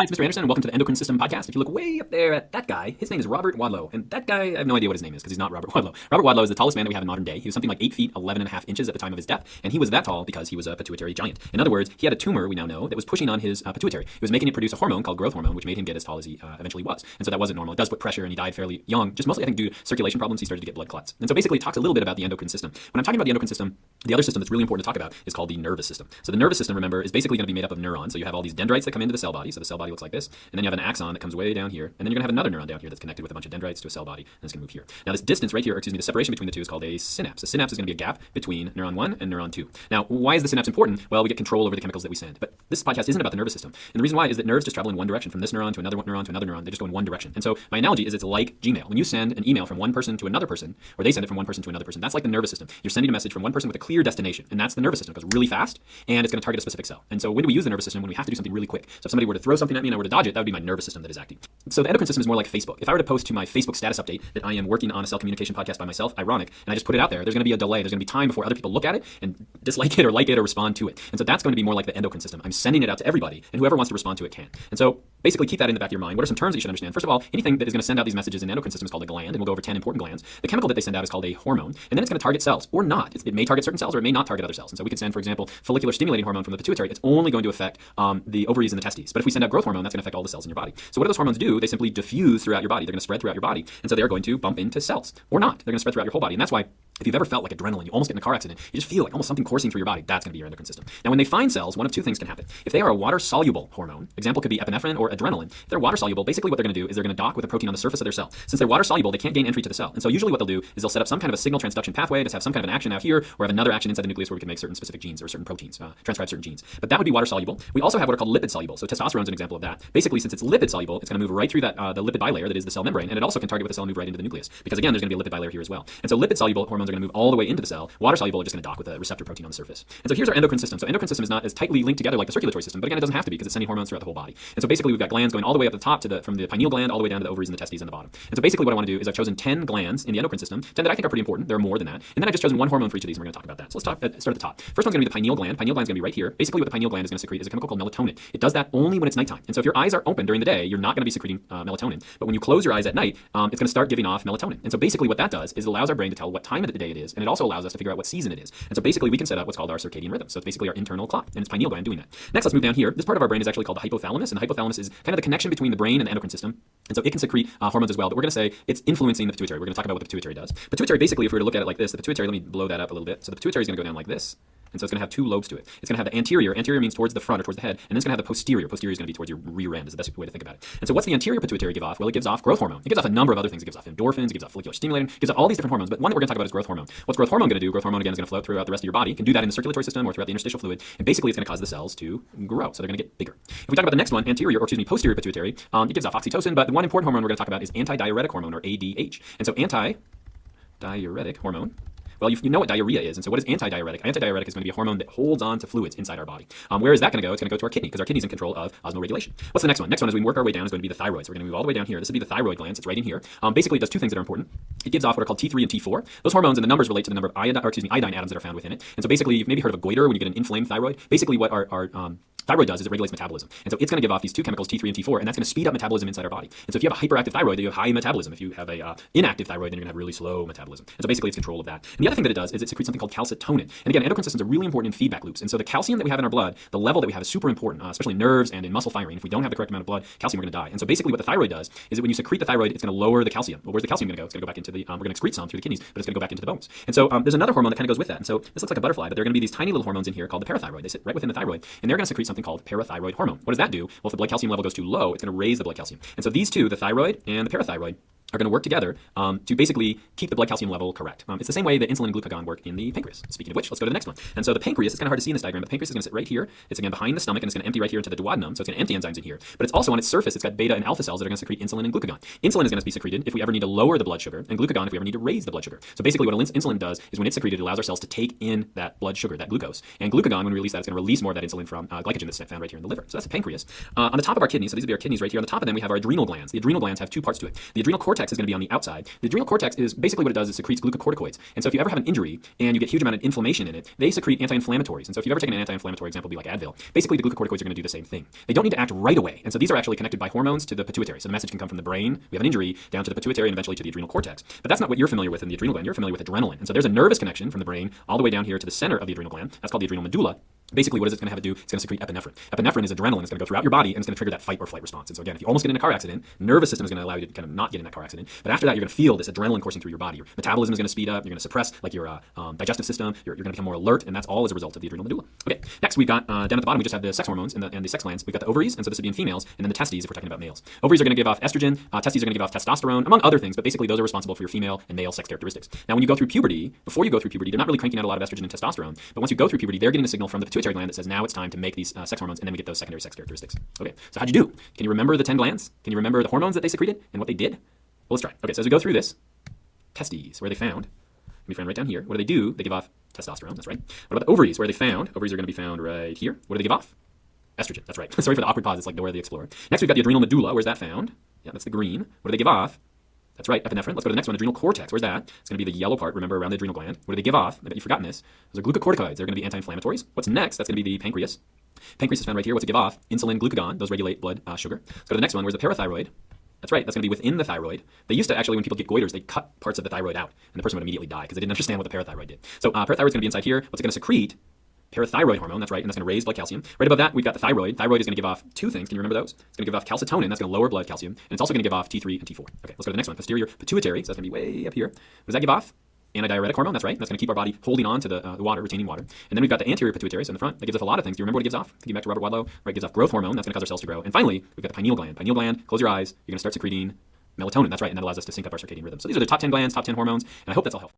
Hi, it's Mr. Anderson, and welcome to the Endocrine System podcast. If you look way up there at that guy, his name is Robert Wadlow. And that guy, I have no idea what his name is because he's not Robert Wadlow. Robert Wadlow is the tallest man that we have in modern day. He was something like 8 feet, 11 and a half inches at the time of his death. And he was that tall because he was a pituitary giant. In other words, he had a tumor, we now know, that was pushing on his pituitary. It was making it produce a hormone called growth hormone, which made him get as tall as he eventually was. And so that wasn't normal. It does put pressure, and he died fairly young, just mostly, I think, due to circulation problems. He started to get blood clots. And so basically, it talks a little bit about the endocrine system. When I'm talking about the endocrine system, the other system that's really important to talk about is called the nervous system. So the nervous system, remember, is basically going to be made up of neurons. So you have all these dendrites that come into the cell body. So the cell body looks like this. And then you have an axon that comes way down here. And then you're going to have another neuron down here that's connected with a bunch of dendrites to a cell body. And it's going to move here. Now this distance right here, or excuse me, the separation between the two is called a synapse. A synapse is going to be a gap between neuron 1 and neuron 2. Now, why is the synapse important? Well, we get control over the chemicals that we send. But this podcast isn't about the nervous system. And the reason why is that nerves just travel in one direction, from this neuron to another neuron to another neuron. They just go in one direction. And so my analogy is it's like Gmail. When you send an email from one person to another person, or they send it from one person to another person, that's like the nervous system. You're sending a message from one person with a clear destination. And that's the nervous system. It goes really fast, and it's going to target a specific cell. And so when do we use the nervous system? When we have to do something really quick. So if somebody were to throw something at me and I were to dodge it, that would be my nervous system that is acting. So the endocrine system is more like Facebook. If I were to post to my Facebook status update that I am working on a cell communication podcast by myself, ironic, and I just put it out there, there's going to be a delay. There's going to be time before other people look at it and dislike it or like it or respond to it. And so that's going to be more like the endocrine system. I'm sending it out to everybody, and whoever wants to respond to it can. And so basically keep that in the back of your mind. What are some terms that you should understand? First of all, anything that is going to send out these messages in the endocrine system is called a gland, and we'll go over 10 important glands. The chemical that they send out is called a hormone, and then it's going to target cells or not. It may target certain cells or it may not target other cells. And so we could send, for example, follicular stimulating hormone from the pituitary. It's only going to affect the ovaries and the testes. But if we send out growth hormone, that's going to affect all the cells in your body. So what do those hormones do? They simply diffuse throughout your body. They're going to spread throughout your body, and so they're going to bump into cells or not. They're going to spread throughout your whole body, and that's why if you've ever felt like adrenaline, you almost get in a car accident, you just feel like almost something coursing through your body, that's going to be your endocrine system. Now, when they find cells, one of two things can happen. If they are a water-soluble hormone, example could be epinephrine or adrenaline. If they're water-soluble, basically what they're going to do is they're going to dock with a protein on the surface of their cell. Since they're water-soluble, they can't gain entry to the cell. And so usually what they'll do is they'll set up some kind of a signal transduction pathway, just have some kind of an action out here, or have another action inside the nucleus where we can make certain specific genes or certain proteins, transcribe certain genes. But that would be water-soluble. We also have what are called lipid-soluble. So testosterone is an example of that. Basically, since it's lipid-soluble, it's going to move right through that the lipid bilayer that is the cell membrane, and it also can target with the cell and move right into the nucleus. Because again, there's going to be a lipid bilayer here as well. And so lipid-soluble hormones are going to move all the way into the cell. Water-soluble are just going to dock with a receptor protein on the surface. And so here's our endocrine system. So endocrine system is not as tightly linked together like the circulatory system, but again, it doesn't have to be because it's sending hormones throughout the whole body. And so basically, we've got glands going all the way up the top from the pineal gland all the way down to the ovaries and the testes on the bottom. And so basically, what I want to do is I've chosen 10 glands in the endocrine system, 10 that I think are pretty important. There are more than that. And then I've just chosen one hormone for each of these, and we're going to talk about that. So let's start at the top. First one's going to be the pineal gland. Pineal gland is going to be right here. Basically, what the pineal gland is going to secrete is a chemical called melatonin. It does that only when it's nighttime. And so if your eyes are open during the day, you're not going to be secreting melatonin. But when you close your eyes at night, it's going to start giving off melatonin. And so basically, what that does is it allows our brain to tell what time of the day it is, and it also allows us to figure out what season it is. And so basically, we can set up what's called our circadian rhythm. So it's basically our internal clock, and it's pineal gland doing that. Next, let's move down here. This part of our brain is actually called the hypothalamus, and the hypothalamus is kind of the connection between the brain and the endocrine system. And so it can secrete hormones as well, but we're going to say it's influencing the pituitary. We're going to talk about what the pituitary does. Pituitary, basically, if we were to look at it like this, the pituitary, let me blow that up a little bit. So the pituitary is going to go down like this. And so it's going to have two lobes to it. It's going to have the anterior. Anterior means towards the front or towards the head. And then it's going to have the posterior. Posterior is going to be towards your rear end is the best way to think about it. And so what's the anterior pituitary give off? Well, it gives off growth hormone. It gives off a number of other things. It gives off endorphins. It gives off follicular stimulating. It gives off all these different hormones. But one that we're going to talk about is growth hormone. What's growth hormone going to do? Growth hormone, again, is going to flow throughout the rest of your body. It can do that in the circulatory system or throughout the interstitial fluid. And basically, it's going to cause the cells to grow. So they're going to get bigger. If we talk about the next one, posterior pituitary, it gives off oxytocin. But the one important hormone we're going to talk about is antidiuretic hormone, or ADH. And so antidiuretic hormone, well, you know what diarrhea is. And so what is antidiuretic? Antidiuretic is going to be a hormone that holds on to fluids inside our body. Where is that going to go? It's going to go to our kidney because our kidney is in control of osmoregulation. What's the next one? Next one, as we work our way down, is going to be the thyroid. So we're going to move all the way down here. This would be the thyroid glands. It's right in here. Basically, it does two things that are important. It gives off what are called T3 and T4. Those hormones and the numbers relate to the number of iodine atoms that are found within it. And so basically, you've maybe heard of a goiter when you get an inflamed thyroid. Basically, what our thyroid does is it regulates metabolism. And so it's going to give off these two chemicals, T3 and T4, and that's going to speed up metabolism inside our body. And so if you have a hyperactive thyroid, you have high metabolism. If you have a inactive thyroid, then you're going to have really slow metabolism. And so basically it's control of that. And the other thing that it does is it secretes something called calcitonin. And again, endocrine systems are really important in feedback loops. And so the calcium that we have in our blood, the level that we have is super important, especially in nerves and in muscle firing. If we don't have the correct amount of blood, calcium, we're going to die. And so basically what the thyroid does is that when you secrete the thyroid, it's going to lower the calcium. Well, where's the calcium going to go? It's going to go back into the, we're going to excrete some through the kidneys, but it's going to go back into the bones. And so there's another hormone that kind of goes with that. And so this looks like a butterfly, but there are going to be these tiny little hormones in here called the parathyroid. They sit right within the thyroid, and they're going to secrete something called parathyroid hormone. What does that do? Well, if the blood calcium level goes too low, it's going to raise the blood calcium. And so these two, the thyroid and the parathyroid, are going to work together to basically keep the blood calcium level correct. It's the same way that insulin and glucagon work in the pancreas. Speaking of which, let's go to the next one. And so the pancreas, it's kind of hard to see in this diagram, but the pancreas is going to sit right here. It's again behind the stomach, and it's going to empty right here into the duodenum. So it's going to empty enzymes in here. But it's also on its surface, it's got beta and alpha cells that are going to secrete insulin and glucagon. Insulin is going to be secreted if we ever need to lower the blood sugar, and glucagon if we ever need to raise the blood sugar. So basically what insulin does is when it's secreted, it allows our cells to take in that blood sugar, that glucose. And glucagon, when we release that, it's going to release more of that insulin from glycogen that's found right here in the liver. So that's the pancreas. On the top of our kidneys, so these would be our kidneys right here. On the top of them, we have our adrenal glands. The adrenal glands have two parts to it. The adrenal cortex cortex is going to be on the outside. The adrenal cortex is basically what it does is secretes glucocorticoids. And so if you ever have an injury and you get a huge amount of inflammation in it, they secrete anti-inflammatories. And so if you've ever taken an anti-inflammatory, example would be like Advil, basically the glucocorticoids are going to do the same thing. They don't need to act right away. And so these are actually connected by hormones to the pituitary. So the message can come from the brain, we have an injury, down to the pituitary and eventually to the adrenal cortex. But that's not what you're familiar with in the adrenal gland. You're familiar with adrenaline. And so there's a nervous connection from the brain all the way down here to the center of the adrenal gland. That's called the adrenal medulla. Basically, what is it going to have to do? It's going to secrete epinephrine. Epinephrine is adrenaline. It's going to go throughout your body and it's going to trigger that fight or flight response. And so again, if you almost get in a car accident, nervous system is going to allow you to kind of not get in that car accident. But after that, you're going to feel this adrenaline coursing through your body. Your metabolism is going to speed up. You're going to suppress like your digestive system. You're going to become more alert, and that's all as a result of the adrenal medulla. Okay. Next, we've got down at the bottom, we just have the sex hormones and the sex glands. We've got the ovaries, and so this would be in females, and then the testes if we're talking about males. Ovaries are going to give off estrogen. Testes are going to give off testosterone, among other things. But basically, those are responsible for your female and male sex characteristics. Now, when you go through puberty, before you go through puberty, they're not really cranking out a lot of estrogen and testosterone. But once you go through puberty, they're getting a signal from the pituitary gland that says now it's time to make these sex hormones, and then we get those secondary sex characteristics. Okay, so how'd you do? Can you remember the 10 glands? Can you remember the hormones that they secreted and what they did? Well, let's try. Okay, so as we go through this, testes, where they found, we found right down here. What do they do? They give off testosterone, that's right. What about the ovaries? Where are they found? Ovaries are going to be found right here. What do they give off? Estrogen, that's right. Sorry for the awkward pause, it's like Dora the Explorer. Next, we've got the adrenal medulla. Where's that found? Yeah, that's the green. What do they give off? That's right, epinephrine. Let's go to the next one, adrenal cortex. Where's that? It's going to be the yellow part, remember, around the adrenal gland. What do they give off? I bet you've forgotten this. Those are glucocorticoids. They're going to be anti-inflammatories. What's next? That's going to be the pancreas. Pancreas is found right here. What's it give off? Insulin, glucagon. Those regulate blood sugar. Let's go to the next one. Where's the parathyroid? That's right. That's going to be within the thyroid. They used to actually, when people get goiters, they cut parts of the thyroid out, and the person would immediately die because they didn't understand what the parathyroid did. So parathyroid's going to be inside here. What's it going to secrete? Parathyroid hormone, that's right, and that's going to raise blood calcium. Right above that, we've got the thyroid. Thyroid is going to give off two things. Can you remember those? It's going to give off calcitonin, that's going to lower blood calcium, and it's also going to give off T3 and T4. Okay, let's go to the next one. Posterior pituitary, so that's going to be way up here. What does that give off? Antidiuretic hormone, that's right. That's going to keep our body holding on to the water, retaining water. And then we've got the anterior pituitary, so in the front, that gives off a lot of things. Do you remember what it gives off? Thinking back to Robert Wadlow, right? It gives off growth hormone, that's going to cause our cells to grow. And finally, we've got the pineal gland. Pineal gland, close your eyes, you're going to start secreting melatonin, that's right, and that allows us to sync up our circadian rhythm. So these are the top 10 glands, top 10 hormones, and I hope that's all helpful.